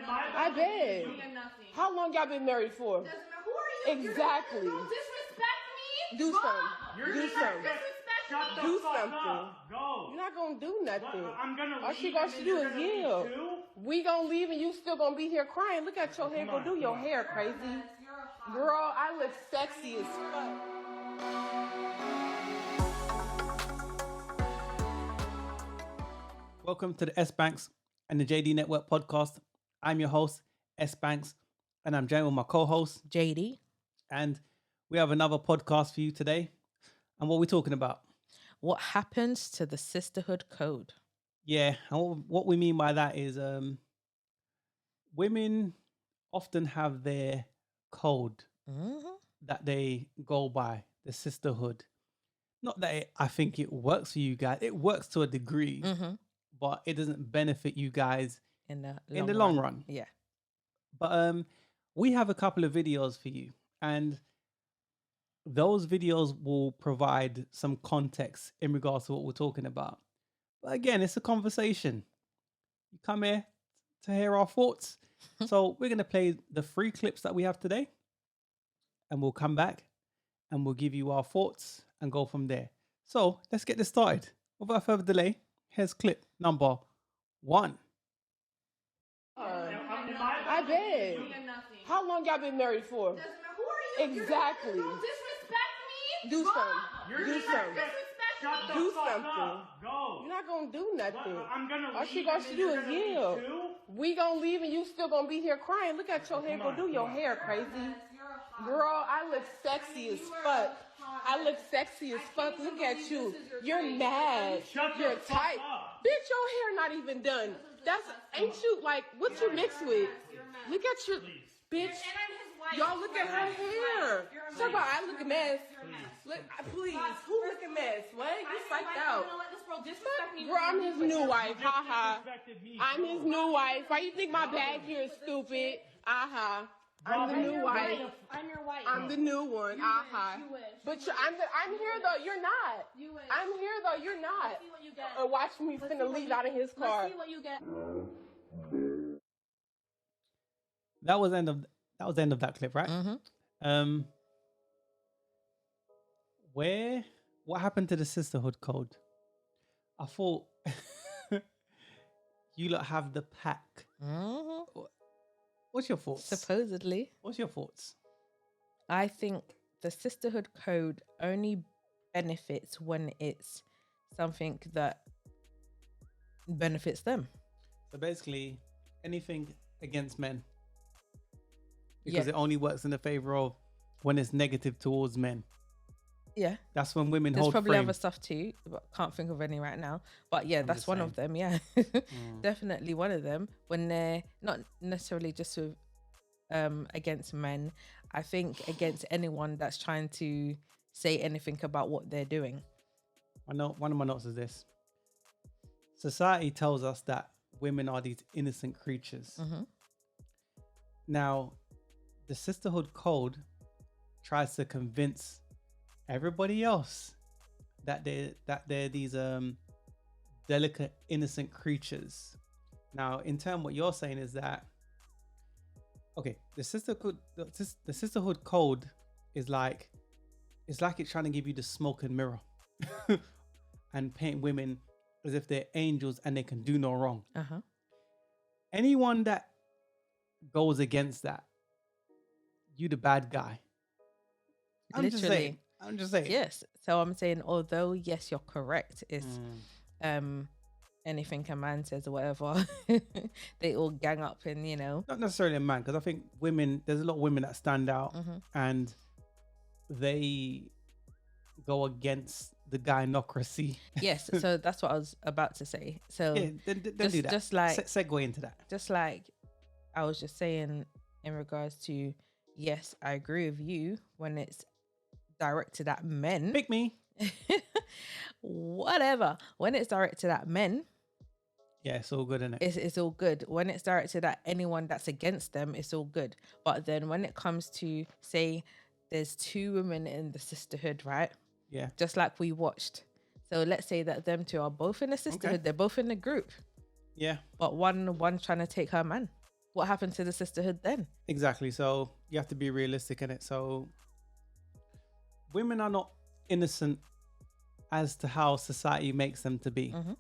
I bet. How long y'all been married for? Doesn't matter. Who are you? Exactly. Don't disrespect me. Do something. You're Do something. Shut the Do fuck something. up. Go. You're not gonna do nothing. I'm gonna All leave. she gonna do is yell. We gonna leave and you still gonna be here crying. Look at your hair. Go do your hair, crazy. Girl, I look sexy as fuck. Welcome to the S.Banks&JD Network podcast. I'm your host, S.Banks, and I'm joined with my co-host, JD. And we have another podcast for you today. And what are we talking about? What happens to the sisterhood code? Yeah, and what we mean by that is women often have their code that they go by, the sisterhood. Not that I think it works for you guys. It works to a degree, but it doesn't benefit you guys in the long run. Yeah. But we have a couple of videos for you, and those videos will provide some context in regards to what we're talking about. But again, it's a conversation. You come here to hear our thoughts. So we're going to play the 3 clips that we have today, and we'll come back and we'll give you our thoughts and go from there. So let's get this started. Without further delay, here's clip number 1. I bet. How long y'all been married for? Doesn't matter. Who are you? Exactly. Don't disrespect me. Do something. Do something. Shut the Do fuck something. up. Go. You're not gonna do nothing. I'm gonna leave. All she gonna do is yell. We gonna leave and you still gonna be here crying. Look at your hair. Go do your hair, crazy. Girl, I look sexy as fuck. I look sexy as fuck. Look at you. You're mad. You're tight. Bitch, your hair not even done. Ain't you like, what you mixed with? Look at your, bitch. Y'all look at her hair. Talk about I look a mess. Look, please. Who look a mess? What? You psyched out. Girl, I'm his new wife. Ha ha. I'm his new wife. Why you think my bag here is stupid? Aha. I'm the new wife. I'm your wife. I'm the new one. Aha. But I'm here though. You're not. I'm here though. You're not. See what you get. Watch me finna leave out of his car. See what you get. That was the end of that clip, right? What happened to the sisterhood code? I thought you lot have the pack. What's your thoughts? Supposedly. What's your thoughts? I think the sisterhood code only benefits when it's something that benefits them. So basically, anything against men. Because it only works in the favor of when it's negative towards men. Yeah. That's when women There's hold probably frame. other stuff too, but can't think of any right now. But yeah, I'm that's just one saying. of them. Yeah. Definitely one of them. When they're not necessarily just with against men, I think against anyone that's trying to say anything about what they're doing. I know one of my notes is this. Society tells us that women are these innocent creatures. Now, the sisterhood code tries to convince everybody else that they're these delicate, innocent creatures. Now, in turn, what you're saying is that the sisterhood code is like it's trying to give you the smoke and mirror and paint women as if they're angels and they can do no wrong. Anyone that goes against that, you the bad guy. I'm just saying. Yes. So I'm saying, although yes, you're correct. It's anything a man says or whatever, they all gang up and Not necessarily a man, because I think there's a lot of women that stand out and they go against the gynocracy. Yes. So that's what I was about to say. So Yeah, then do that. Just like segue into that. Just like I was just saying in regards to, yes, I agree with you when it's directed at men. Pick me. Whatever. When it's directed at men, yeah, it's all good, isn't it? It's all good. When it's directed at anyone that's against them, it's all good. But then when it comes to, say, there's 2 women in the sisterhood, right? Yeah. Just like we watched. So let's say that them 2 are both in the sisterhood. Okay. They're both in the group. Yeah. But one's trying to take her man. what happened to the sisterhood then? Exactly. So you have to be realistic in it. So women are not innocent as to how society makes them to be. Mm-hmm.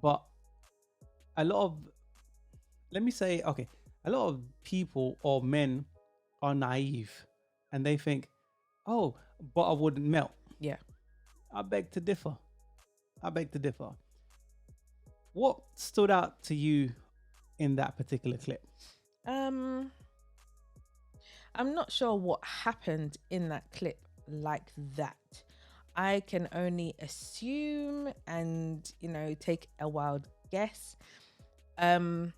But a lot of, let me say, okay, a lot of people or men are naive and they think, oh, butter wouldn't melt. Yeah. I beg to differ. I beg to differ. What stood out to you in that particular clip? I'm not sure what happened in that clip like that. I can only assume and, take a wild guess. The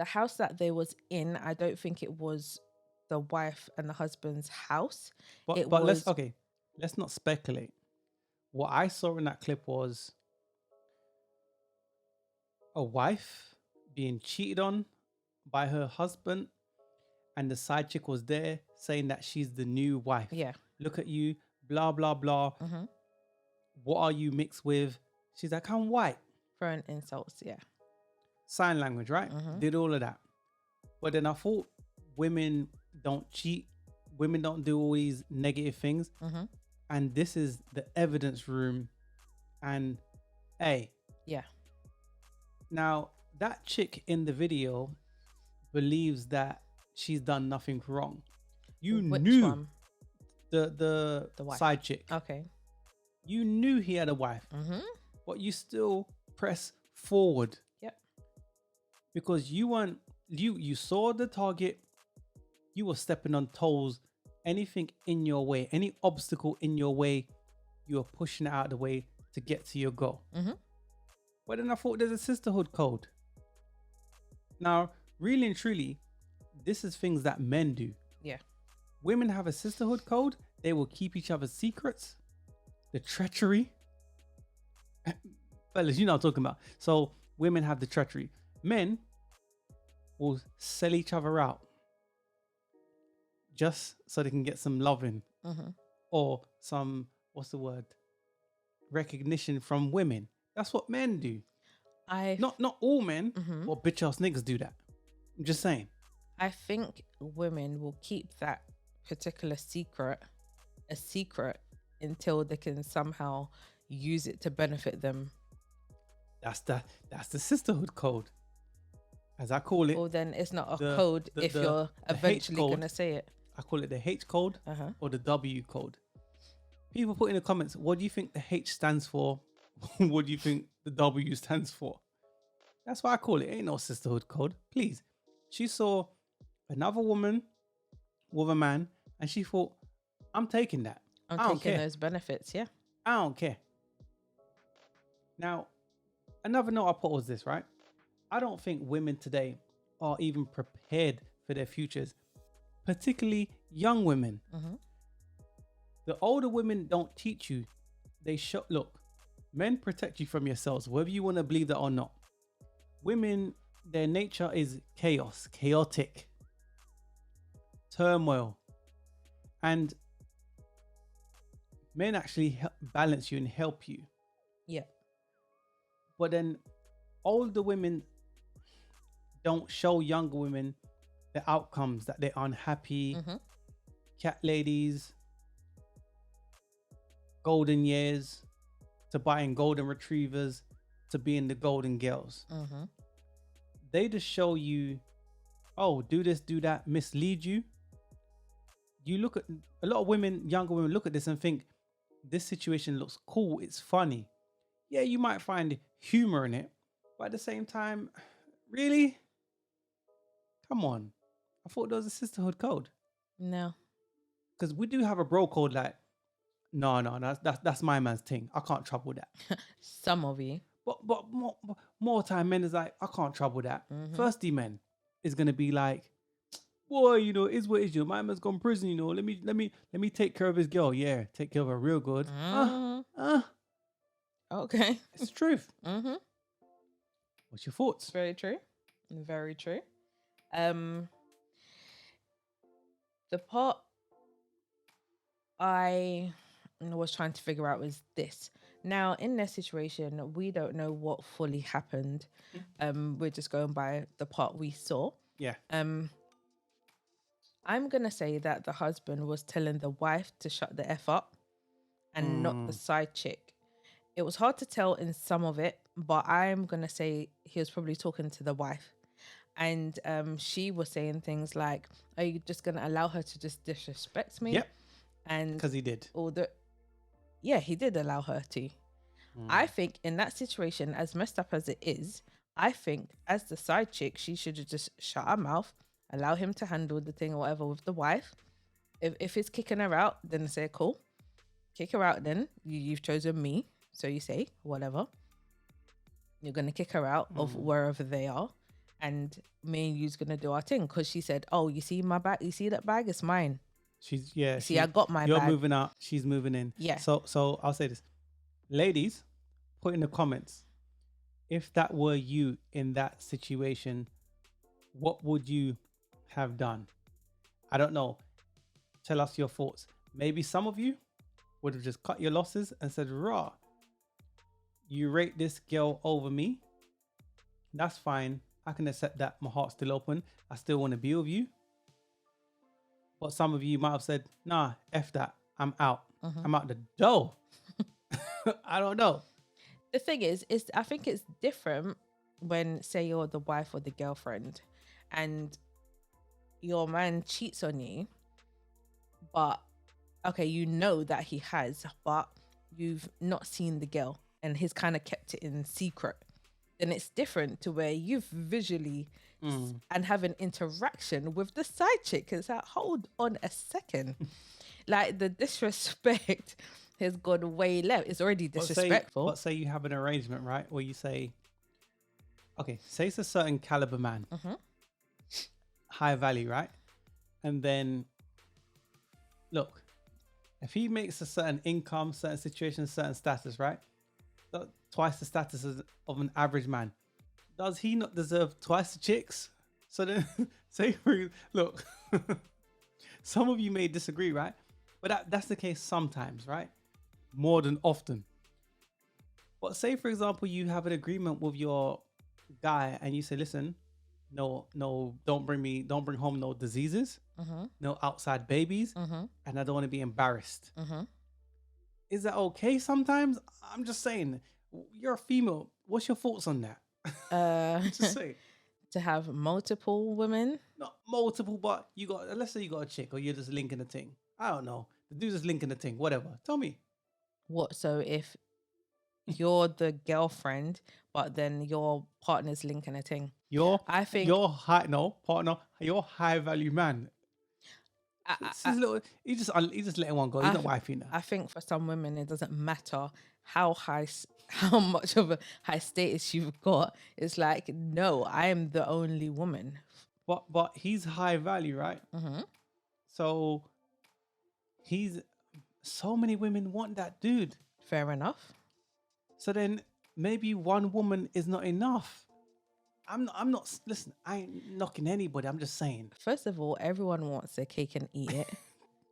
house that they was in, I don't think it was the wife and the husband's house. But let's not speculate. What I saw in that clip was a wife being cheated on by her husband, and the side chick was there saying that she's the new wife. Yeah. Look at you, blah blah blah. Mm-hmm. What are you mixed with? She's like, I'm white. Throwing insults, yeah. Sign language, right? Mm-hmm. Did all of that. But then I thought women don't cheat, women don't do all these negative things. Mm-hmm. And this is the evidence room. And yeah. Now that chick in the video believes that she's done nothing wrong. You Which knew one? the wife. side chick. Okay. You knew he had a wife, Mm-hmm. but you still press forward. Yep. Because you saw the target, you were stepping on toes. Anything in your way, any obstacle in your way, you were pushing it out of the way to get to your goal. Mm-hmm. But then I thought there's a sisterhood code. Now, really and truly, this is things that men do. Yeah. Women have a sisterhood code. They will keep each other's secrets. The treachery. Fellas, you know what I'm talking about. So women have the treachery. Men will sell each other out just so they can get some loving or some, what's the word? Recognition from women. That's what men do. Not all men, but bitch ass niggas do that. I'm just saying. I think women will keep that particular secret a secret until they can somehow use it to benefit them. That's the sisterhood code, as I call it. Well, then it's not a code if you're eventually going to say it. I call it the H code or the W code. People put in the comments, what do you think the H stands for? What do you think the W stands for? That's why I call it. Ain't no sisterhood code. Please. She saw another woman with a man and she thought, I'm taking that. I'm I don't taking care. those benefits, yeah. I don't care. Now, another note I put was this, right? I don't think women today are even prepared for their futures, particularly young women. The older women don't teach you. Look, men protect you from yourselves, whether you want to believe that or not. Women, their nature is chaos, chaotic, turmoil. And men actually balance you and help you. Yeah. But then older women don't show younger women the outcomes, that they're unhappy, cat ladies, golden years, to buying golden retrievers, to being the golden girls. They just show you, oh, do this, do that, mislead you. You look at a lot of women, younger women look at this and think, this situation looks cool, it's funny. Yeah, you might find humor in it, but at the same time, really? Come on. I thought there was a sisterhood code. No. Because we do have a bro code like, no, that's my man's thing. I can't trouble that. Some of you. But more time, men is like, I can't trouble that. Thirsty men is gonna be like, boy, is what is. My man's gone prison. Let me take care of his girl. Yeah, take care of her real good. Okay. It's the truth. What's your thoughts? Very true. Very true. The part I was trying to figure out was this. Now, in their situation, we don't know what fully happened. We're just going by the part we saw. Yeah. I'm gonna say that the husband was telling the wife to shut the F up and not the side chick. It was hard to tell in some of it, but I'm gonna say he was probably talking to the wife. And she was saying things like, "Are you just gonna allow her to just disrespect me?" Yep. And Because he did. yeah, he did allow her to. I think in that situation, as messed up as it is, I think as the side chick, she should have just shut her mouth, allow him to handle the thing or whatever with the wife. If he's kicking her out, then say, cool, kick her out then. You've chosen me. So you say, whatever. You're going to kick her out of wherever they are. And me and you's going to do our thing. Because she said, oh, you see my bag? You see that bag? It's mine. I got my bag. You're moving out. She's moving in. Yeah. So I'll say this. Ladies, put in the comments, if that were you in that situation, what would you have done? I don't know. Tell us your thoughts. Maybe some of you would have just cut your losses and said, rah, you rate this girl over me. That's fine. I can accept that. My heart's still open. I still want to be with you. But some of you might have said, nah, F that. I'm out. I'm out the door. I don't know. The thing is I think it's different when, say, you're the wife or the girlfriend and your man cheats on you, but okay, you know that he has, but you've not seen the girl and he's kind of kept it in secret. Then it's different to where you've visually and have an interaction with the side chick. It's like, hold on a second. Like, the disrespect has gone way left. It's already disrespectful. But say you have an arrangement, right? Where you say, okay, say it's a certain caliber man, high value, right? And then, look, if he makes a certain income, certain situation, certain status, right? Twice the status of an average man. Does he not deserve twice the chicks? So then, look, some of you may disagree, right? But that's the case sometimes, right? More than often. But say, for example, you have an agreement with your guy and you say, listen, no, don't bring home no diseases, no outside babies, and I don't want to be embarrassed. Is that okay sometimes? I'm just saying, you're a female. What's your thoughts on that? Just say. To have multiple women? Not multiple, but let's say you got a chick or you're just linking a thing. I don't know. The dude's just linking a thing, whatever. Tell me. What? So if you're the girlfriend, but then your partner's linking a thing. You're high value man. He's just letting one go. He's not wifey now. I think for some women it doesn't matter how much of a high status you've got. It's like, no, I am the only woman. But he's high value, right? So so many women want that dude. Fair enough. So then maybe one woman is not enough. I'm not, listen, I ain't knocking anybody. I'm just saying. First of all, everyone wants their cake and eat it.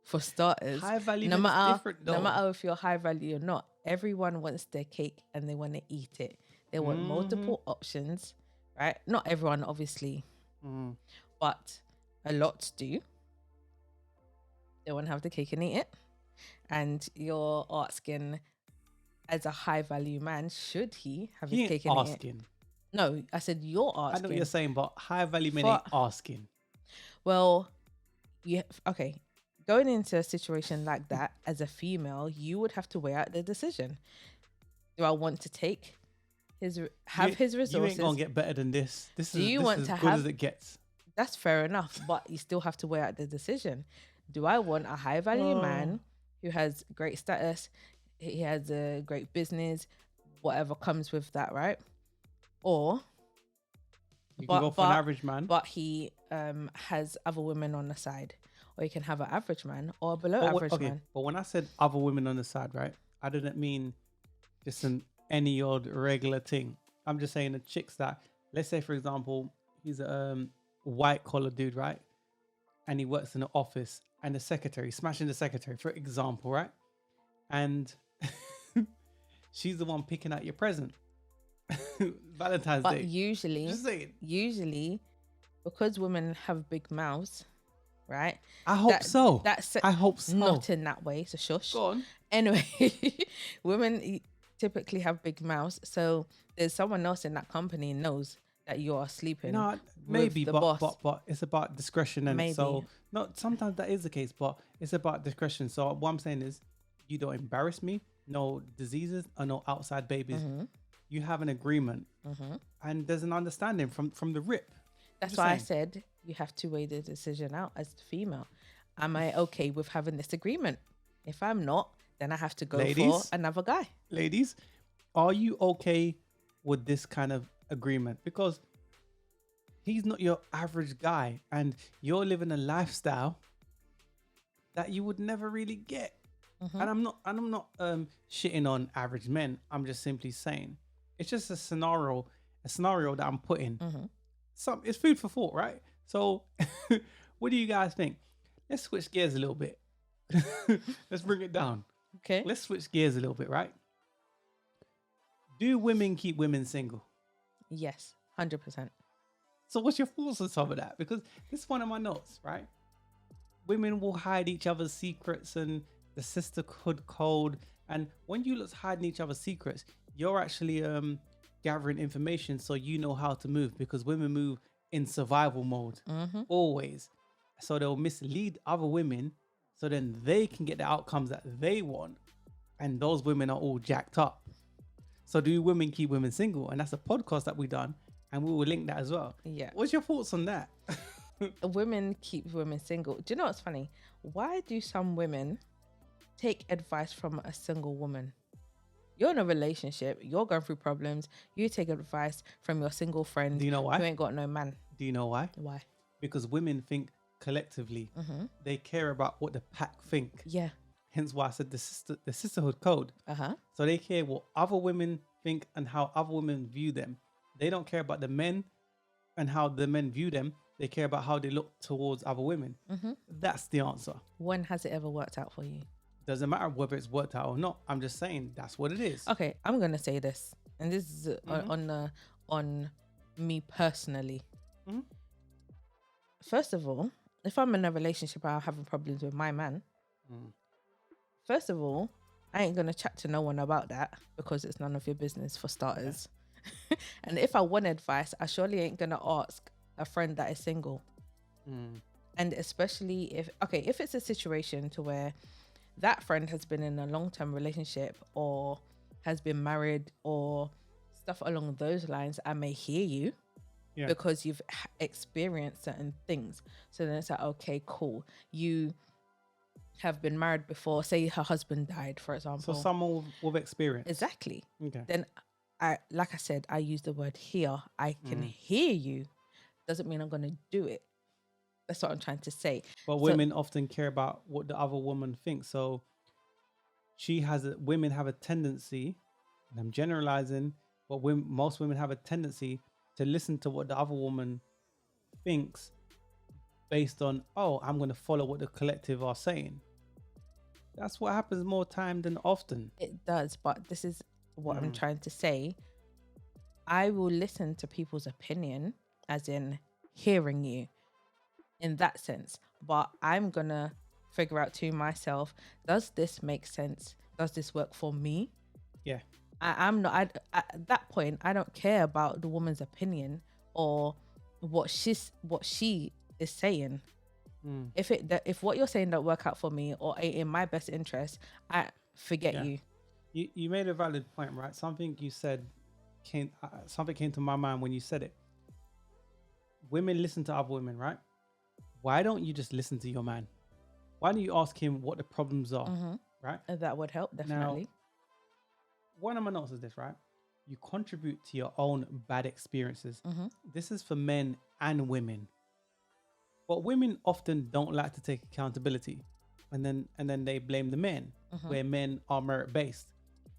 For starters. High value is different though. No matter if you're high value or not, everyone wants their cake and they want to eat it. They want multiple options, right? Not everyone, obviously. But a lot do. They want to have the cake and eat it. And you're asking, as a high value man, should he have his cake and eat it? No, I said you're asking. I know what you're saying, but high value men ain't asking. Well, okay. Going into a situation like that, as a female, you would have to weigh out the decision. Do I want to take his resources? You ain't gonna get better than this. This is as good as it gets. That's fair enough, but you still have to weigh out the decision. Do I want a high value man who has great status? He has a great business, whatever comes with that, right? Or you can go for an average man, but he has other women on the side. Or you can have an average man or a below average man. But when I said other women on the side, right, I didn't mean just any old regular thing. I'm just saying the chicks that, let's say, for example, he's a white collar dude, right? And he works in the office and the secretary, smashing the secretary, for example, right? And she's the one picking out your present. Valentine's But Day. usually, Just saying. because women have big mouths, right? I hope so. That's I hope so. not in that way. So shush. Go on. Anyway, women typically have big mouths, so there's someone else in that company knows that you are sleeping. No, with maybe, the but, boss. but it's about discretion, and Maybe. so no. Sometimes that is the case, but it's about discretion. So what I'm saying is, you don't embarrass me. No diseases or no outside babies. You have an agreement, and there's an understanding from the rip. That's Just why I saying. said you have to weigh the decision out as the female. Am I okay with having this agreement? If I'm not, then I have to go Ladies? for another guy. Ladies, are you okay with this kind of agreement? Because he's not your average guy, and you're living a lifestyle that you would never really get. And I'm not shitting on average men. I'm just simply saying it's just a scenario that I'm putting. It's food for thought, right? So what do you guys think? Let's switch gears a little bit. Let's bring it down. Okay. Let's switch gears a little bit, right? Do women keep women single? Yes, 100%. So what's your thoughts on some of that? Because this is one of my notes, right? Women will hide each other's secrets and the sisterhood code. And when you look hiding each other's secrets, you're actually gathering information so you know how to move, because women move in survival mode always. So they'll mislead other women so then they can get the outcomes that they want. And those women are all jacked up. So do women keep women single? And that's a podcast that we done, and we will link that as well. Yeah. What's your thoughts on that? Women keep women single. Do you know what's funny? Why do some women take advice from a single woman? You're in a relationship, you're going through problems, you take advice from your single friend. Do you know why? Who ain't got no man. Do you know why? Why? Because women think collectively. They care about what the pack think. Yeah. Hence why I said the sisterhood code. So they care what other women think and how other women view them. They don't care about the men and how the men view them. They care about how they look towards other women. That's the answer. When has it ever worked out for you? Doesn't matter whether it's worked out or not. I'm just saying that's what it is. Okay, I'm gonna say this, and this is on me personally. First of all, if I'm in a relationship, I'm having problems with my man. First of all, I ain't gonna chat to no one about that because it's none of your business, for starters. And if I want advice, I surely ain't gonna ask a friend that is single. And especially if it's a situation to where that friend has been in a long-term relationship or has been married or stuff along those lines, I may hear you because you've experienced certain things. So then it's like, okay, cool. You have been married before, say her husband died, for example. So someone with experience. Exactly. Okay. Then like I said, I use the word hear. I can hear you. Doesn't mean I'm going to do it. That's what I'm trying to say. But women often care about what the other woman thinks. So women have a tendency, and I'm generalizing, but most women have a tendency to listen to what the other woman thinks based on, I'm going to follow what the collective are saying. That's what happens more time than often. It does, but this is what I'm trying to say. I will listen to people's opinion, as in hearing you, in that sense. But I'm going to figure out to myself, does this make sense? Does this work for me? Yeah. At that point, I don't care about the woman's opinion or what she is saying. If what you're saying don't work out for me or ain't in my best interest, I forget you. You made a valid point, right? Something you said came to my mind when you said it. Women listen to other women, right? Why don't you just listen to your man? Why don't you ask him what the problems are, right? That would help, definitely. Now, one of my notes is this, right? You contribute to your own bad experiences. This is for men and women. But women often don't like to take accountability. And then they blame the men, where men are merit-based.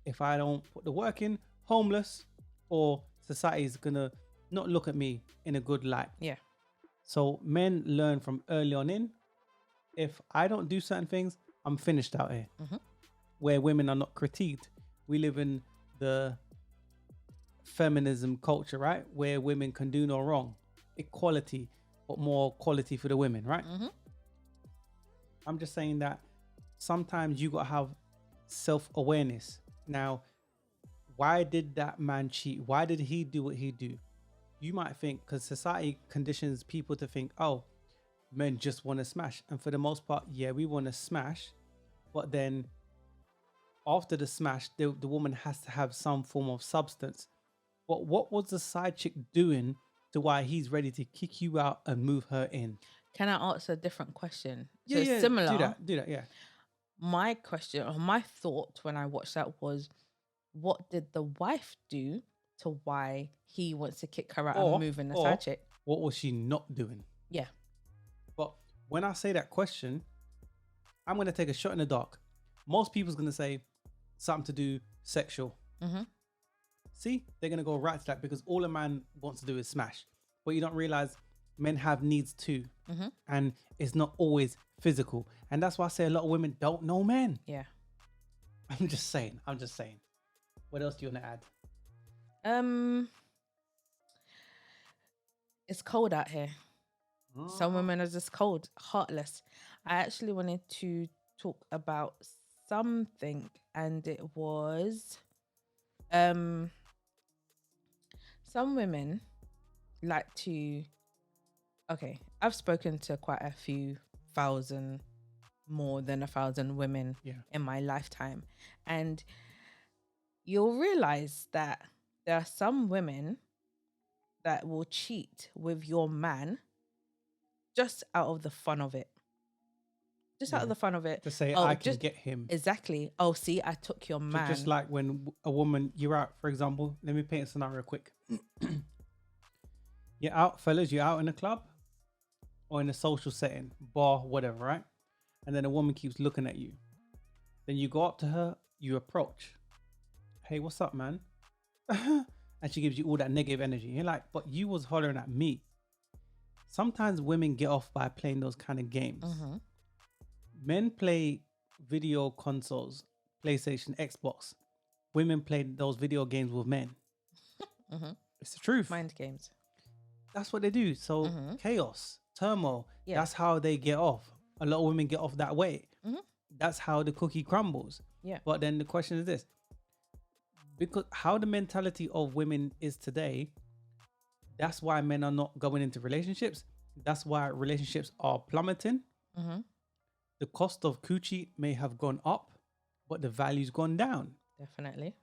If I don't put the work in, homeless, or society is going to not look at me in a good light. Yeah. So men learn from early on in, if I don't do certain things, I'm finished out here. Where women are not critiqued. We live in the feminism culture, right? Where women can do no wrong. Equality, but more quality for the women, right? I'm just saying that sometimes you got to have self-awareness. Now, why did that man cheat? Why did he do what he do? You might think because society conditions people to think, oh, men just want to smash. And for the most part, yeah, we want to smash. But then after the smash, the woman has to have some form of substance. But what was the side chick doing to why he's ready to kick you out and move her in? Can I ask a different question? Yeah, So yeah, similar. do that, yeah. My question or my thought when I watched that was, what did the wife do to why he wants to kick her out and move in the side chick? What was she not doing? Yeah. But when I say that question, I'm going to take a shot in the dark. Most people's going to say something to do sexual. See, they're going to go right to that because all a man wants to do is smash. But you don't realize men have needs too. And it's not always physical. And that's why I say a lot of women don't know men. Yeah. I'm just saying. What else do you want to add? It's cold out here. Some women are just cold, heartless. I actually wanted to talk about something, and it was some women like to, okay, I've spoken to quite a few thousand, more than 1,000 women in my lifetime, and you'll realize that there are some women that will cheat with your man just out of the fun of it. Just out of the fun of it. To say, I can get him. Exactly. Oh, see, I took your man. Just like when a woman, you're out, for example, let me paint a scenario quick. You're out, fellas, you're out in a club or in a social setting, bar, whatever, right? And then a woman keeps looking at you. Then you go up to her, you approach. Hey, what's up, man? And she gives you all that negative energy. You're like, but you was hollering at me. Sometimes women get off by playing those kind of games. Men play video consoles, PlayStation, Xbox. Women play those video games with men. It's the truth. Mind games. That's what they do. So chaos, turmoil. That's how they get off. A lot of women get off that way. That's how the cookie crumbles. But then the question is this. Because how the mentality of women is today, that's why men are not going into relationships. That's why relationships are plummeting. The cost of coochie may have gone up, but the value's gone down. Definitely.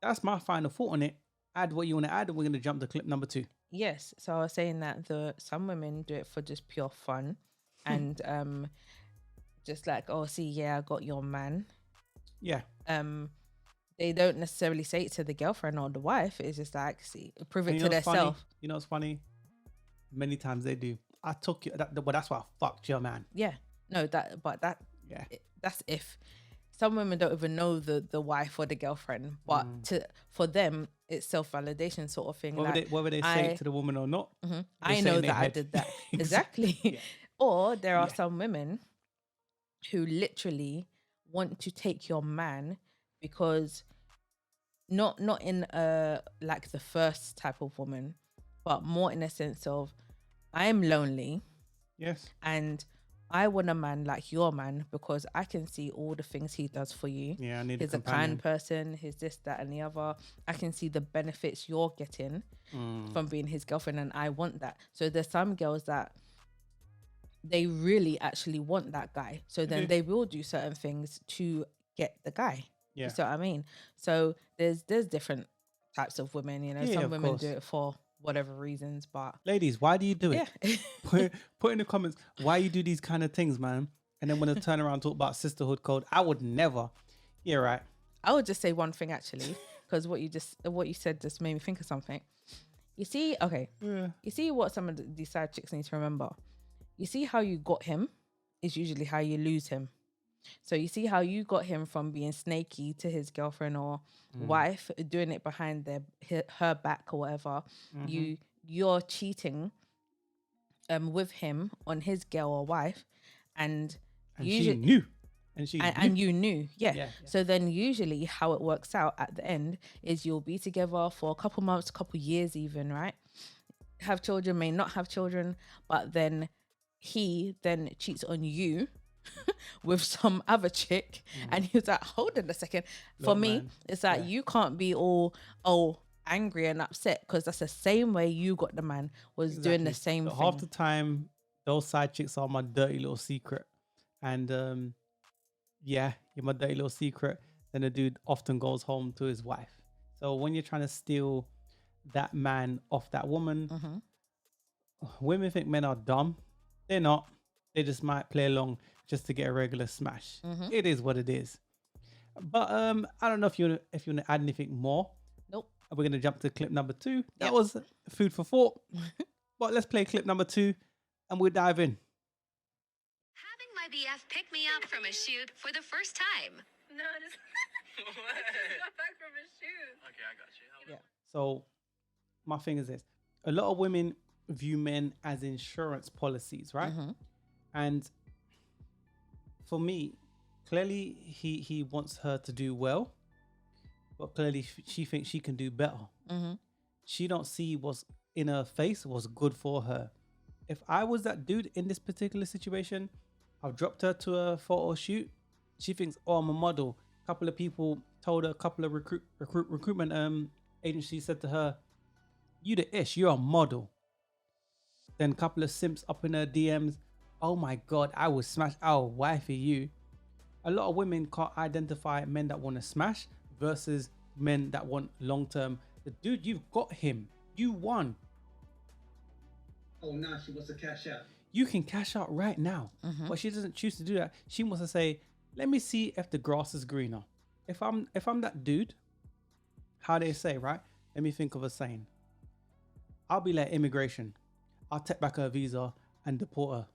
That's my final thought on it. Add what you want to add, and we're going to jump to clip number 2. Yes. So I was saying that some women do it for just pure fun. And just like, oh, see, yeah, I got your man. Yeah. They don't necessarily say it to the girlfriend or the wife. It's just like, see, prove it to themselves. You know what's funny? Many times they do. I took you, but that's why I fucked your man. Yeah. No, that's if some women don't even know the wife or the girlfriend, but for them it's self-validation sort of thing. Whether they say it to the woman or not, I know that I did that. Exactly. Yeah. Or there are some women who literally want to take your man because not in like the first type of woman, but more in a sense of, I am lonely. Yes. And I want a man like your man because I can see all the things he does for you. Yeah, I need He's a kind person. He's this, that, and the other. I can see the benefits you're getting from being his girlfriend, and I want that. So there's some girls that they really actually want that guy. So then they will do certain things to get the guy. Yeah. You see what I mean? So there's different types of women. You know, Yeah, some women do it for whatever reasons, but ladies, why do you do it? yeah. Put in the comments why you do these kind of things, man. And then when I turn around and talk about sisterhood code, I would never. Yeah, right. I would just say one thing actually, because what you said just made me think of something. You see, you see what some of these side chicks need to remember. You see how you got him is usually how you lose him. So you see how you got him from being snaky to his girlfriend or wife, doing it behind her back or whatever. You're cheating with him on his girl or wife, and she knew. And she and you knew, yeah. Yeah. So then usually how it works out at the end is you'll be together for a couple months, couple years even, right? Have children, may not have children, but then he then cheats on you with some other chick, and he's like, hold on a second. For Look, me, man, it's like yeah. you can't be all angry and upset, because that's the same way you got the man was doing the same But thing. half the time, those side chicks are my dirty little secret. And yeah, you're my dirty little secret. Then the dude often goes home to his wife. So when you're trying to steal that man off that woman, women think men are dumb. They're not. They just might play along just to get a regular smash. It is what it is. But I don't know if you want to add anything more. Nope. We're gonna jump to clip number 2. That Yep. was food for thought. But let's play clip number 2, and we'll dive in. Having my BF pick me up from a shoot for the first time. No, just got back from his shoot. Okay, I got you. Yeah. So my thing is this: a lot of women view men as insurance policies, right? And for me, clearly he wants her to do well, but clearly she thinks she can do better. She don't see what's in her face, what's good for her. If I was that dude in this particular situation, I've dropped her to a photo shoot. She thinks, oh, I'm a model. A couple of people told her, a couple of recruitment agencies said to her, you the ish, you're a model. Then a couple of simps up in her DMs, oh my God, I would smash our wifey you. A lot of women can't identify men that want to smash versus men that want long-term. The dude, you've got him. You won. Oh, now she wants to cash out. You can cash out right now. But she doesn't choose to do that. She wants to say, let me see if the grass is greener. If I'm that dude, how they say, right? Let me think of a saying. I'll be like immigration. I'll take back her visa and deport her.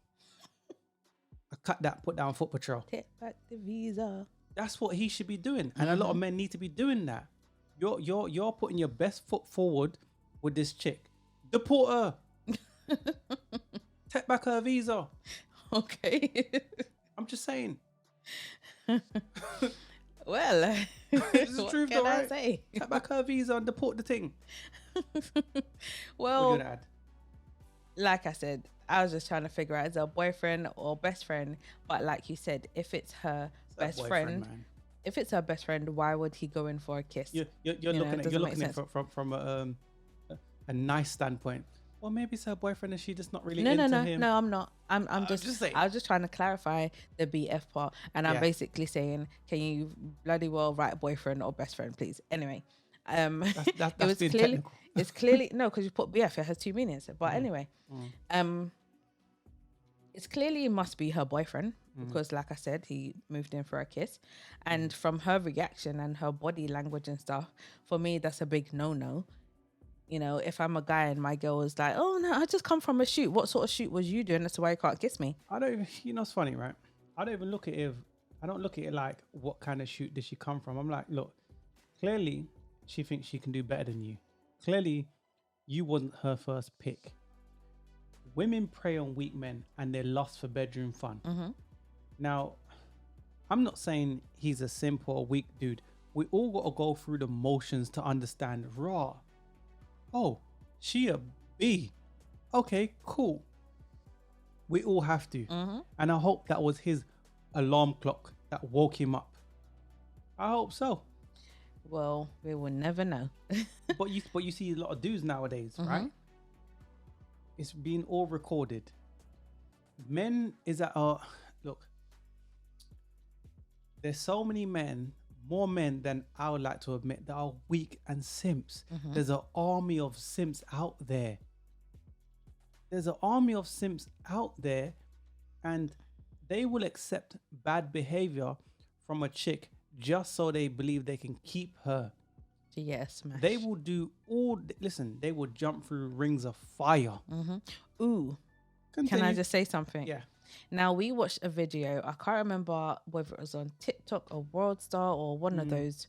I cut that, put down foot patrol. Take back the visa. That's what he should be doing. And a lot of men need to be doing that. You're putting your best foot forward with this chick. Deport her. Take back her visa. Okay. I'm just saying. Well, This is what truth can though, I right? say? Take back her visa and deport the thing. Well, What you add? like I said, I was just trying to figure out, is it a boyfriend or best friend? But like you said, if it's her best friend, man. if it's her best friend, why would he go in for a kiss? You're know, looking it at doesn't make it sense. from a nice standpoint. Well, maybe it's her boyfriend and she just not really No, into no, him. no, I'm not. I'm just just saying. I was just trying to clarify the BF part, and I'm Yeah. basically saying, can you bloody well write boyfriend or best friend, please? Anyway, That's it was being clearly technical. it's clearly no, because you put BF, it has two meanings. But anyway, it's clearly must be her boyfriend because, like I said, he moved in for a kiss, and from her reaction and her body language and stuff, for me, that's a big no. You know, if I'm a guy and my girl is like, oh no, I just come from a shoot. What sort of shoot was you doing? That's why you can't kiss me. I don't even, you know, it's funny, right? I don't even look at it. I don't look at it like what kind of shoot did she come from. I'm like, look, clearly she thinks she can do better than you. Clearly, you wasn't her first pick. Women prey on weak men and they're lost for bedroom fun. Now, I'm not saying he's a simp or a weak dude. We all got to go through the motions to understand raw. Oh, she a B. Okay, cool. We all have to. And I hope that was his alarm clock that woke him up. I hope so. Well, we will never know. But you see a lot of dudes nowadays, right? It's being all recorded. Men is at look. There's so many men, more men than I would like to admit, that are weak and simps. There's an army of simps out there. There's an army of simps out there, and they will accept bad behavior from a chick just so they believe they can keep her. Yes, man. They will do listen, they will jump through rings of fire. Ooh, can I Continue. just say something? Yeah. Now, we watched a video. I can't remember whether it was on TikTok or WorldStar or one of those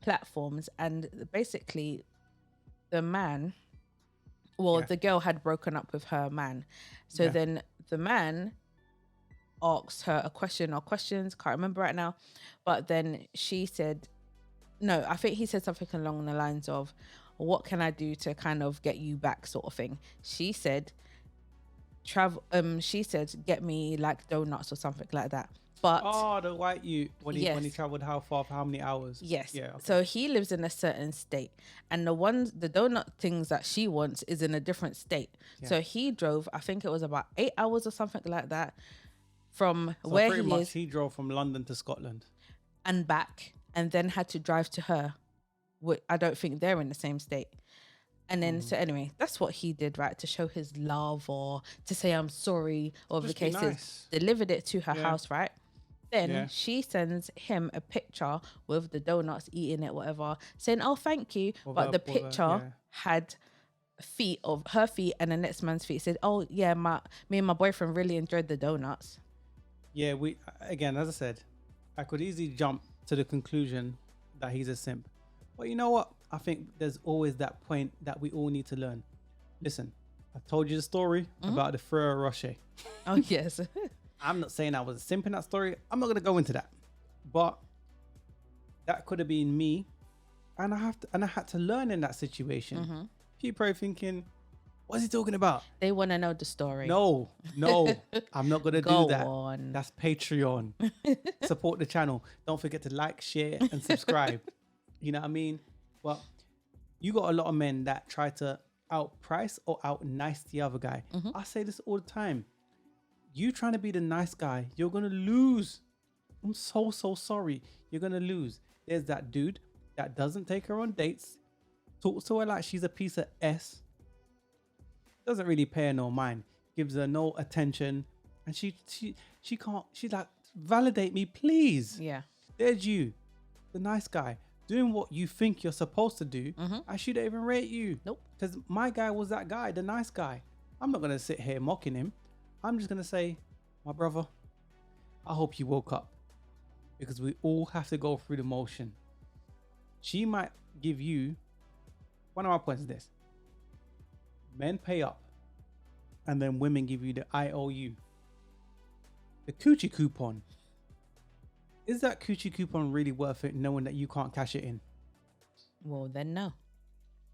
platforms. And basically, the man, the girl had broken up with her man. So then the man asked her a question or questions, can't remember right now, but then she said, no, I think he said something along the lines of, what can I do to kind of get you back, sort of thing. She said, she said, get me like donuts or something like that. But the white you when he Yes. traveled how far for how many hours? yes, Yeah. Okay. so he lives in a certain state, and the donut things that she wants is in a different state. So he drove, I think it was about 8 hours or something like that, from So where pretty he much is he drove from London to Scotland. and back, and then had to drive to her. I don't think they're in the same state. And then, so anyway, that's what he did, right? To show his love or to say, I'm sorry, or the Just be cases, nice. delivered it to her Yeah. house, right? Then Yeah. she sends him a picture with the donuts, eating it, whatever, saying, oh, thank you. But the picture had her feet and the next man's feet. Said, oh, yeah, me and my boyfriend really enjoyed the donuts. Yeah, again, as I said, I could easily jump to the conclusion that he's a simp. But you know what? I think there's always that point that we all need to learn. Listen, I told you the story about the Ferrero Rocher. Oh, yes. I'm not saying I was a simp in that story. I'm not going to go into that. But that could have been me. And I had to learn in that situation. People are thinking, what's he talking about? They want to know the story. No, I'm not going to do Go that. on. That's Patreon. Support the channel. Don't forget to like, share, and subscribe. You know what I mean? But you got a lot of men that try to outprice or out nice the other guy. I say this all the time. You trying to be the nice guy, you're going to lose. I'm so sorry. You're going to lose. There's that dude that doesn't take her on dates, talks to her like she's a piece of S, doesn't really pay her no mind, gives her no attention, and she can't, she's like, validate me, please. Yeah. There's you, the nice guy, doing what you think you're supposed to do. I shouldn't even rate you. Nope. Because my guy was that guy, the nice guy. I'm not going to sit here mocking him. I'm just going to say, my brother, I hope you woke up. Because we all have to go through the motion. She might give you, one of my points is this. Men pay up. And then women give you the IOU. The coochie coupon. Is that coochie coupon really worth it knowing that you can't cash it in? Well, then no.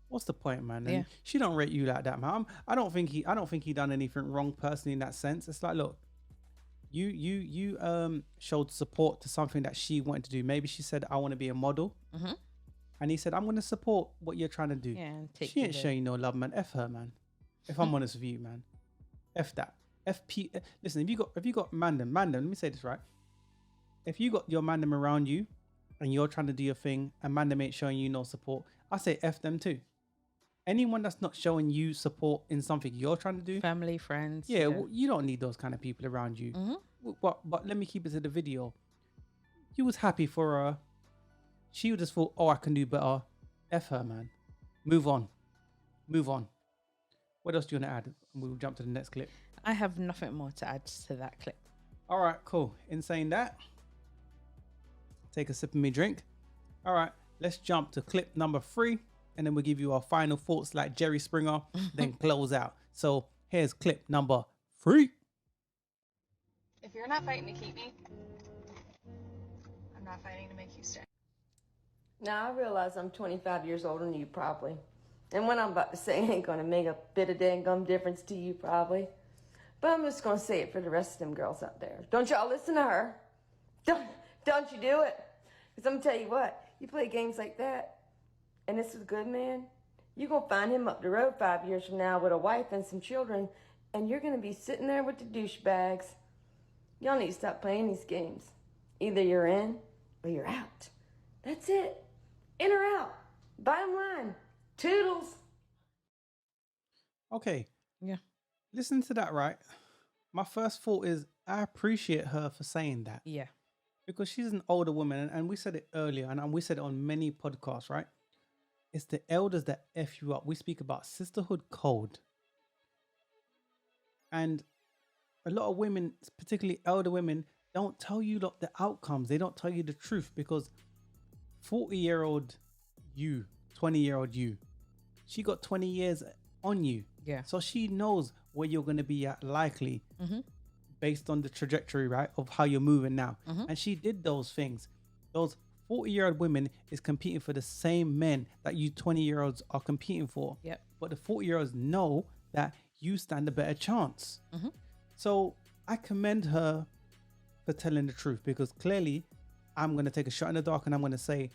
What's the point, man? Yeah. And she don't rate you like that, man. I don't think he done anything wrong personally in that sense. It's like, look, you showed support to something that she wanted to do. Maybe she said, I want to be a model. And he said, I'm going to support what you're trying to do. Yeah, She ain't showing you no love, man. F her, man. If I'm honest with you, man. F that. FP. Listen, if you got mandem, let me say this right. If you got your mandem around you and you're trying to do your thing and mandem ain't showing you no support, I say F them too. Anyone that's not showing you support in something you're trying to do, Family, friends. yeah, well, you don't need those kind of people around you. But let me keep it to the video. You was happy for her. She just thought, oh, I can do better. F her, man. Move on. What else do you want to add? We'll jump to the next clip. I have nothing more to add to that clip. All right, cool. In saying that, take a sip of me drink. All right, let's jump to clip number 3, and then we'll give you our final thoughts like Jerry Springer, then close out. So here's clip number 3. If you're not fighting to keep me, I'm not fighting to make you stay. Now, I realize I'm 25 years older than you, probably. And what I'm about to say ain't gonna make a bit of dang-gum difference to you, probably. But I'm just gonna say it for the rest of them girls out there. Don't y'all listen to her. Don't you do it. Because I'm gonna tell you what, you play games like that, and this is a good man, you're gonna find him up the road 5 years from now with a wife and some children, and you're gonna be sitting there with the douchebags. Y'all need to stop playing these games. Either you're in or you're out. That's it. In or out. Bottom line. Toodles. Okay. Yeah. Listen to that, right? My first thought is I appreciate her for saying that. Yeah. Because she's an older woman, and we said it earlier, and we said it on many podcasts, right? It's the elders that F you up. We speak about sisterhood code. And a lot of women, particularly elder women, don't tell you the outcomes. They don't tell you the truth, because 40-year-old you, 20-year-old you, she got 20 years on you. Yeah. So she knows where you're going to be at likely based on the trajectory, right, of how you're moving now. And she did those things. Those 40-year-old women is competing for the same men that you 20-year-olds are competing for. Yep. But the 40-year-olds know that you stand a better chance. So I commend her for telling the truth, because clearly I'm going to take a shot in the dark and I'm going to say,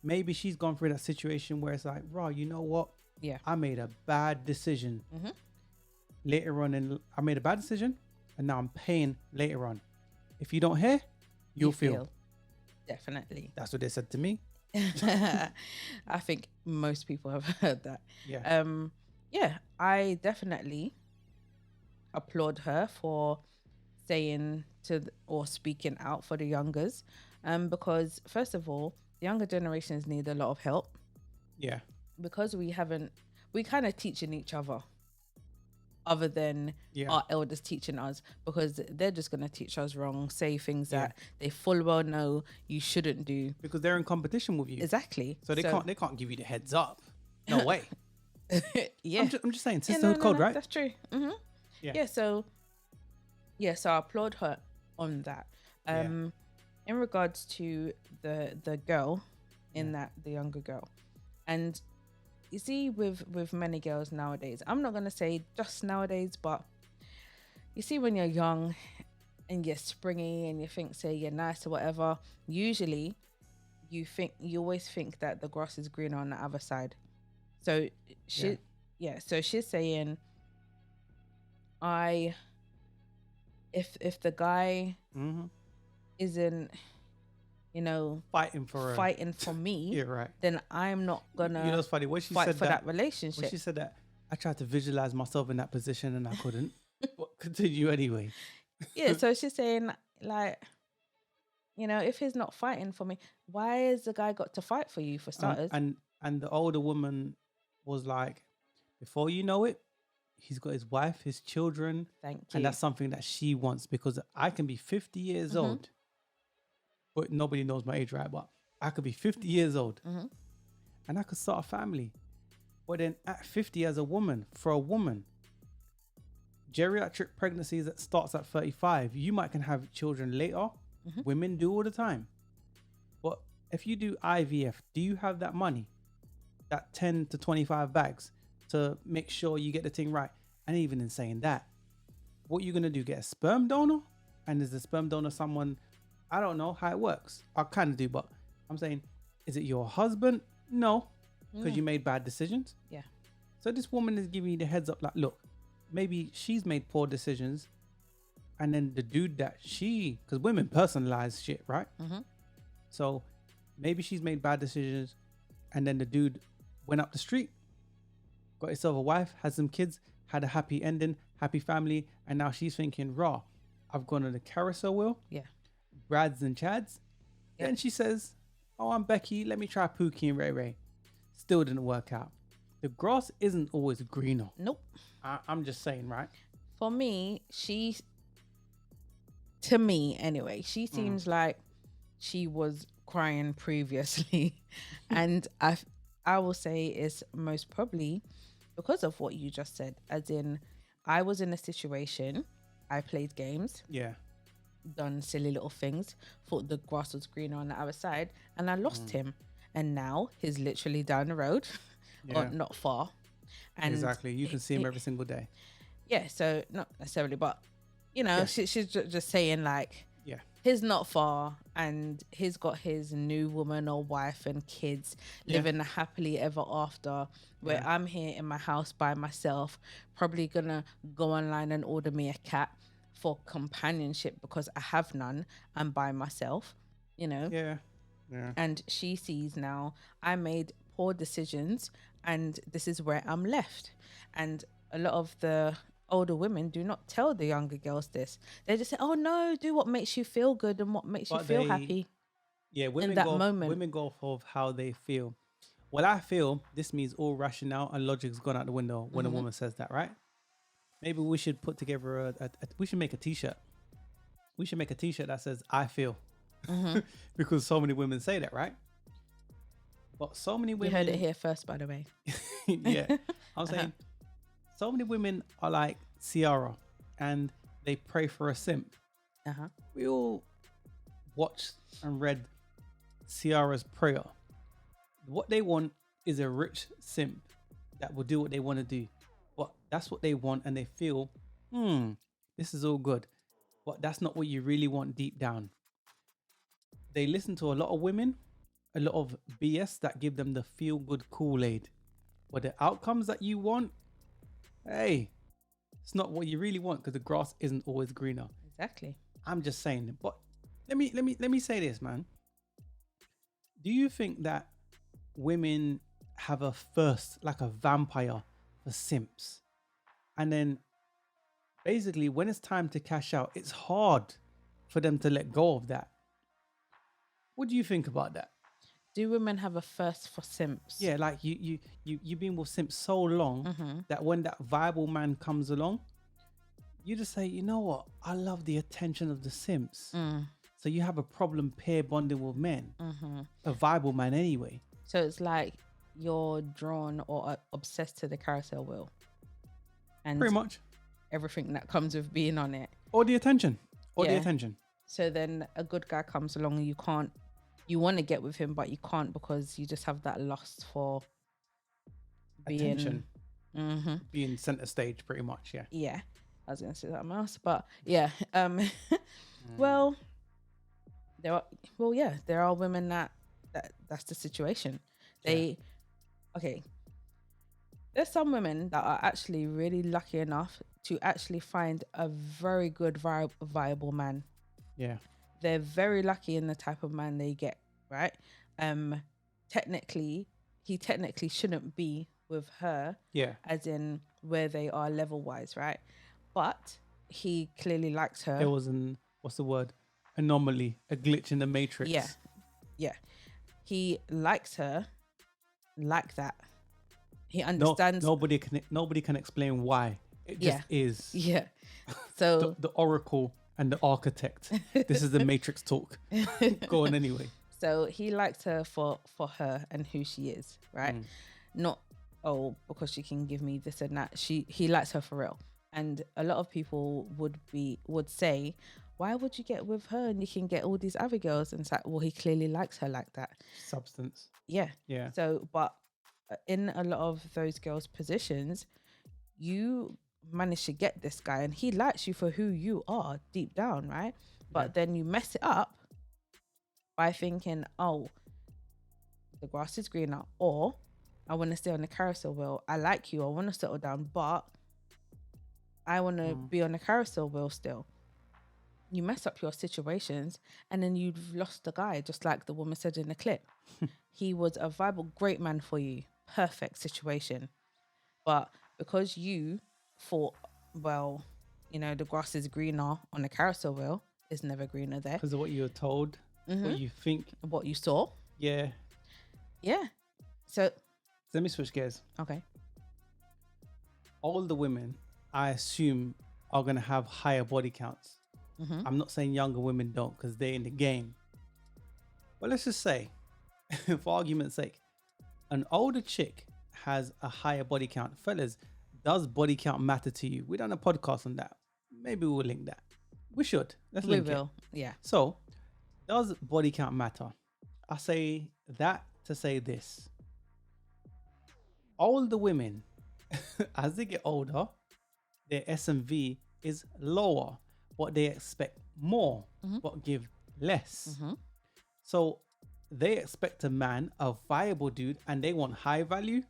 maybe she's gone through that situation where it's like, raw, you know what? Yeah. I made a bad decision. Later on, I made a bad decision and now I'm paying later on. If you don't hear, you'll feel. Definitely. That's what they said to me. I think most people have heard that. Yeah. Yeah, I definitely applaud her for saying or speaking out for the youngers. Because first of all, the younger generations need a lot of help. Yeah. Because we kind of teaching each other than our elders teaching us, because they're just going to teach us wrong, say things that they full well know you shouldn't do. Because they're in competition with you. Exactly. So they can't give you the heads up. No way. Yeah. I'm just saying, sisterhood code, right? That's true. Yeah. So I applaud her on that. In regards to the girl in that, the younger girl, and you see with many girls nowadays, I'm not gonna say just nowadays, but you see when you're young and you're springy and you think, say, you're nice or whatever, usually you always think that the grass is greener on the other side. So so she's saying, if the guy isn't, fighting for me, yeah, right, then I'm not gonna it's funny when she fight said for that relationship. When she said that, I tried to visualize myself in that position and I couldn't. But continue anyway. Yeah, so she's saying, like, if he's not fighting for me, why has the guy got to fight for you, for starters? And the older woman was like, before you know it, he's got his wife, his children. Thank you. And that's something that she wants, because I can be 50 years old, but nobody knows my age, right? But I could be 50 years old and I could start a family. But then at 50 as a woman, for a woman, geriatric pregnancies that starts at 35, you might can have children later. Women do all the time. But if you do IVF, do you have that money, that 10 to 25 bags to make sure you get the thing right? And even in saying that, what you're going to do, get a sperm donor? And is the sperm donor someone, I don't know how it works. I kind of do, but I'm saying, is it your husband? No, because you made bad decisions. Yeah. So this woman is giving you the heads up, like, look, maybe she's made poor decisions. And then the dude that because women personalize shit, right? So maybe she's made bad decisions. And then the dude went up the street, got himself a wife, had some kids, had a happy ending, happy family. And now she's thinking, raw, I've gone on the carousel wheel. Yeah. Brads and Chads. Yeah. Then she says, oh, I'm Becky. Let me try Pookie and Ray Ray. Still didn't work out. The grass isn't always greener. Nope. I'm just saying, right? For me, to me anyway, she seems like she was crying previously. And I will say it's most probably because of what you just said. As in, I was in a situation, I played games. Yeah. Done silly little things, thought the grass was greener on the other side, and I lost him. And now he's literally down the road, or not far. And exactly. You can see him every single day. Yeah, so not necessarily, but she's just saying, like, yeah, he's not far, and he's got his new woman or wife and kids living happily ever after, where I'm here in my house by myself, probably gonna go online and order me a cat for companionship because I have none. I'm by myself, Yeah. And she sees now I made poor decisions, and this is where I'm left. And a lot of the older women do not tell the younger girls this. They just say, oh no, do what makes you feel good and what makes you feel happy. Yeah, women in that moment. Women go off of how they feel. Well, I feel this means all rationale and logic's gone out the window when a woman says that, right? Maybe we should put together we should make a t-shirt. We should make a t-shirt that says I feel. Because so many women say that, right? But so many women... You heard it here first, by the way. Yeah. I'm saying so many women are like Ciara, and they pray for a simp. Uh-huh. We all watched and read Ciara's prayer. What they want is a rich simp that will do what they want to do. But that's what they want, and they feel, this is all good. But that's not what you really want deep down. They listen to a lot of women, a lot of BS that give them the feel-good Kool-Aid. But the outcomes that you want, hey, it's not what you really want, because the grass isn't always greener. Exactly. I'm just saying. But let me say this, man. Do you think that women have a thirst like a vampire for simps? And then basically when it's time to cash out, it's hard for them to let go of that. What do you think about that? Do women have a thirst for simps? Yeah, like you've been with simps so long that when that viable man comes along, you just say, you know what? I love the attention of the simps. So you have a problem pair bonding with men, a viable man anyway. So it's like you're drawn or obsessed to the carousel wheel. And Pretty much. everything that comes with being on it. Or the attention. Or the Yeah. attention. So then a good guy comes along and you want to get with him, but you can't because you just have that lust for Attention. being. Being center stage, pretty much, yeah. Yeah, I was gonna say something else, but yeah. Well, there are women that's the situation. There's some women that are actually really lucky enough to actually find a very good viable man. Yeah. They're very lucky in the type of man they get, right? Technically, he shouldn't be with her, as in where they are level wise, right? But he clearly likes her. There was what's the word? Anomaly, a glitch in the matrix. Yeah. He likes her like that. He understands. Nobody can explain why. It just is. Yeah. So the oracle and the architect. This is the matrix talk. Go on anyway. So he likes her for her and who she is, right? Not because she can give me this and that. He likes her for real. And a lot of people would say, why would you get with her and you can get all these other girls? And it's like, well, he clearly likes her like that. Substance. Yeah. Yeah. So, but in a lot of those girls' positions, you manage to get this guy and he likes you for who you are deep down, right? But then you mess it up by thinking, oh, the grass is greener, or I want to stay on the carousel wheel. I like you. I want to settle down, but I want to be on the carousel wheel still. You mess up your situations and then you've lost the guy, just like the woman said in the clip. He was a viable, great man for you. Perfect situation. But because you thought, well, the grass is greener on the carousel wheel, it's never greener there. Because of what you were told, what you think. What you saw. Yeah. Yeah. So let me switch gears. Okay. All the women, I assume, are going to have higher body counts. I'm not saying younger women don't, because they're in the game. But let's just say, for argument's sake, an older chick has a higher body count. Fellas, does body count matter to you? We done a podcast on that. Maybe we'll link that. We should. Let's link it. Yeah. So, does body count matter? I say that to say this. Older women, as they get older, their S&V is lower, but they expect more, but give less. So they expect a man, a viable dude, and they want high value.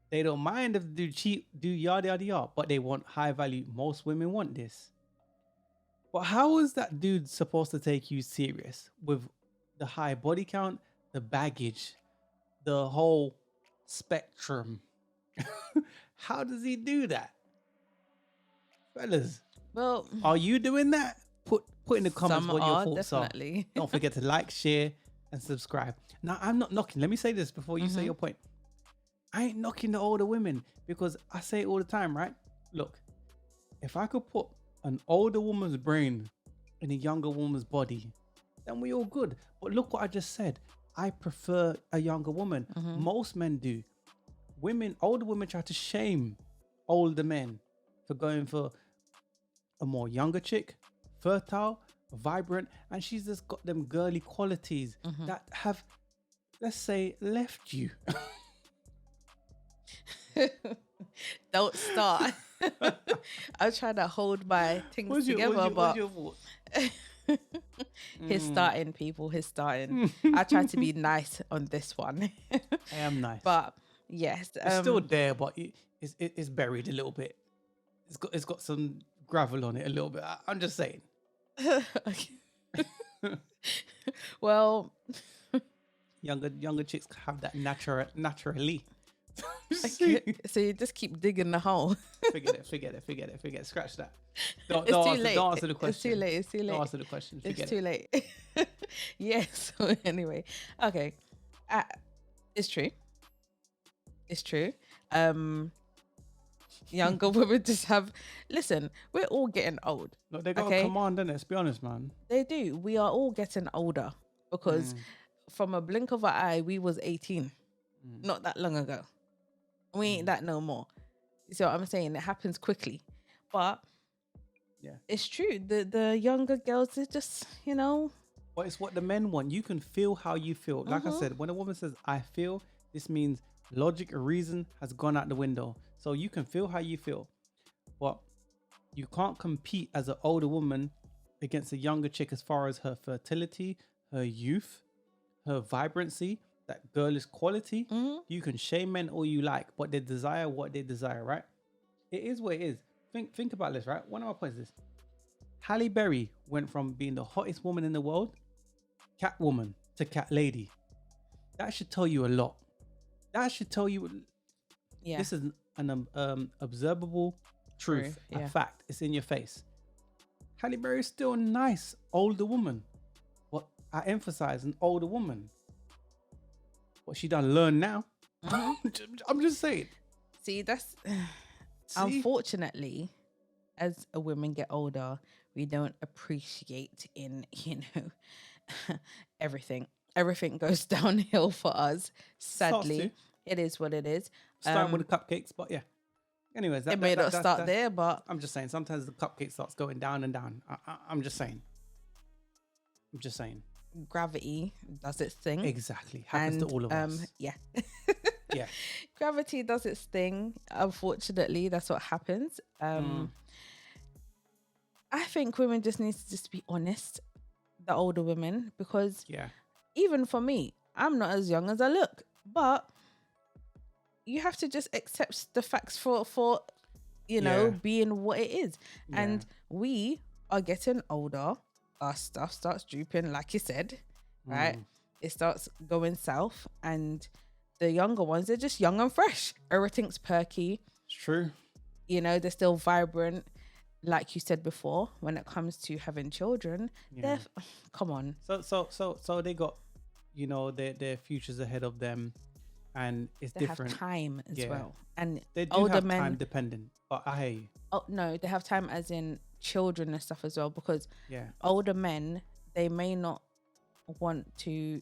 They don't mind if the dude cheap, do yada yada yada, but they want high value. Most women want this. But how is that dude supposed to take you serious with the high body count, the baggage, the whole spectrum? How does he do that? Fellas, well, are you doing that? Put in the comments what your thoughts definitely. are. Don't forget to like, share, and subscribe. Now, I'm not knocking. Let me say this before you say your point. I ain't knocking the older women, because I say it all the time, right? Look, if I could put an older woman's brain in a younger woman's body, then we all good. But look what I just said. I prefer a younger woman. Most men do. Older women try to shame older men for going for a more younger chick, fertile, vibrant, and she's just got them girly qualities that have, let's say, left you. Don't start. I'm trying to hold my things together, but what's your thoughts? he's starting, people. He's starting. I try to be nice on this one. I am nice, but yes, it's still there, but it's buried a little bit. It's got some gravel on it a little bit. I'm just saying. Well, younger chicks have that naturally. so you just keep digging the hole. Forget it. Scratch that. It's too late. Don't answer the question. It's too late. Don't answer the question. It's too late. Yes. So anyway, okay. It's true. Younger women just have. Listen, we're all getting old. Look, they got a command, innit? Let's be honest, man. They do. We are all getting older because from a blink of an eye, we was 18 not that long ago. We ain't that no more. You see what I'm saying? It happens quickly, but yeah, it's true. The younger girls, they just, But it's what the men want. You can feel how you feel. Like I said, when a woman says "I feel," this means logic or reason has gone out the window. So you can feel how you feel, but you can't compete as an older woman against a younger chick as far as her fertility, her youth, her vibrancy, that girlish quality. You can shame men all you like, but they desire what they desire, right? It is what it is. Think about this, right? One of my points is Halle Berry went from being the hottest woman in the world, Catwoman, to Cat Lady. That should tell you a lot. That should tell you this is an observable truth, a fact. It's in your face. Halle Berry is still a nice older woman. But I emphasize an older woman. What she done learn now. I'm just saying. See, that's unfortunately, as a women get older, we don't appreciate in everything. Everything goes downhill for us. Sadly, it is what it is. Starting with the cupcakes, but yeah. Anyways, it may not start there, but I'm just saying sometimes the cupcake starts going down and down. I'm just saying. Gravity does its thing. Exactly. Happens to all of us. Yeah. Yeah. Gravity does its thing. Unfortunately, that's what happens. I think women just need to just be honest, the older women, because even for me, I'm not as young as I look, but you have to just accept the facts for being what it is. And we are getting older. Our stuff starts drooping, like you said, right? It starts going south, and the younger ones, they're just young and fresh. Everything's perky. It's true. They're still vibrant, like you said before. When it comes to having children, they're come on. So they got, their futures ahead of them, and it's they different. Have time as well, and they do older have men, time dependent. But I hear you. Oh no, they have time as in children and stuff as well, because older men, they may not want to.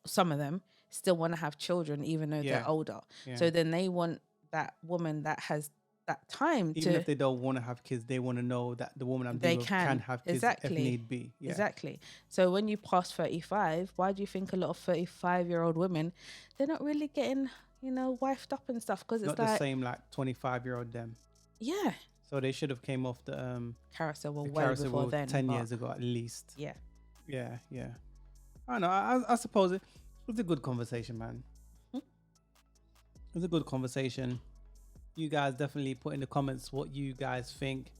Some of them still want to have children even though they're older. So then they want that woman that has that time even if they don't want to have kids, they want to know that the woman I'm dealing with can have kids if need be. Exactly. So when you pass 35, why do you think a lot of 35-year-old women, they're not really getting wifed up and stuff? Because it's not the same like 25-year-old them. Yeah. So they should have came off the carousel before then. 10 years ago at least. Yeah. Yeah. I know. I suppose it was a good conversation, man. It was a good conversation. You guys definitely put in the comments what you guys think.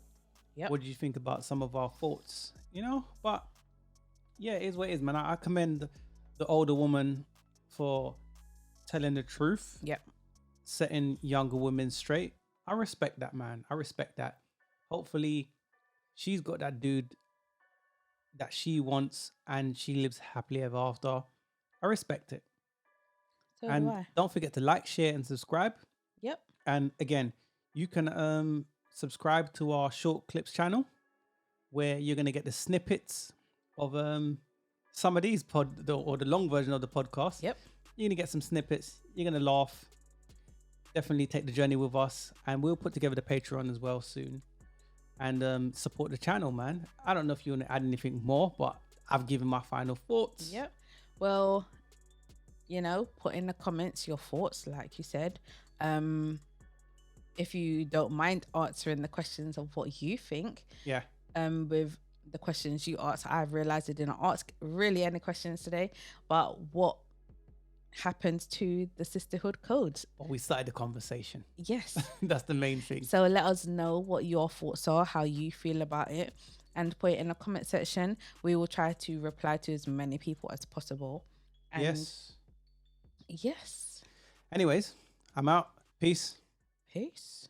Yep. What do you think about some of our thoughts? But yeah, it is what it is, man. I commend the older woman for telling the truth. Yep. Setting younger women straight. I respect that, man. I respect that. Hopefully she's got that dude that she wants and she lives happily ever after. I respect it. So and do I. Don't forget to like, share and subscribe. Yep. And again, you can subscribe to our short clips channel where you're going to get the snippets of some of these or the long version of the podcast. Yep. You're going to get some snippets. You're going to laugh. Definitely take the journey with us, and we'll put together the Patreon as well soon. and support the channel, man. I don't know if you want to add anything more, but I've given my final thoughts. Yep. Well, you know, put in the comments your thoughts, like you said. If you don't mind answering the questions of what you think. Yeah. With the questions you asked, I've realized I didn't ask really any questions today, but what happened to the sisterhood codes? Well, we started the conversation. Yes. That's the main thing. So let us know what your thoughts are, how you feel about it, and put it in the comment section. We will try to reply to as many people as possible. And yes. Yes. Anyways, I'm out. Peace. Peace.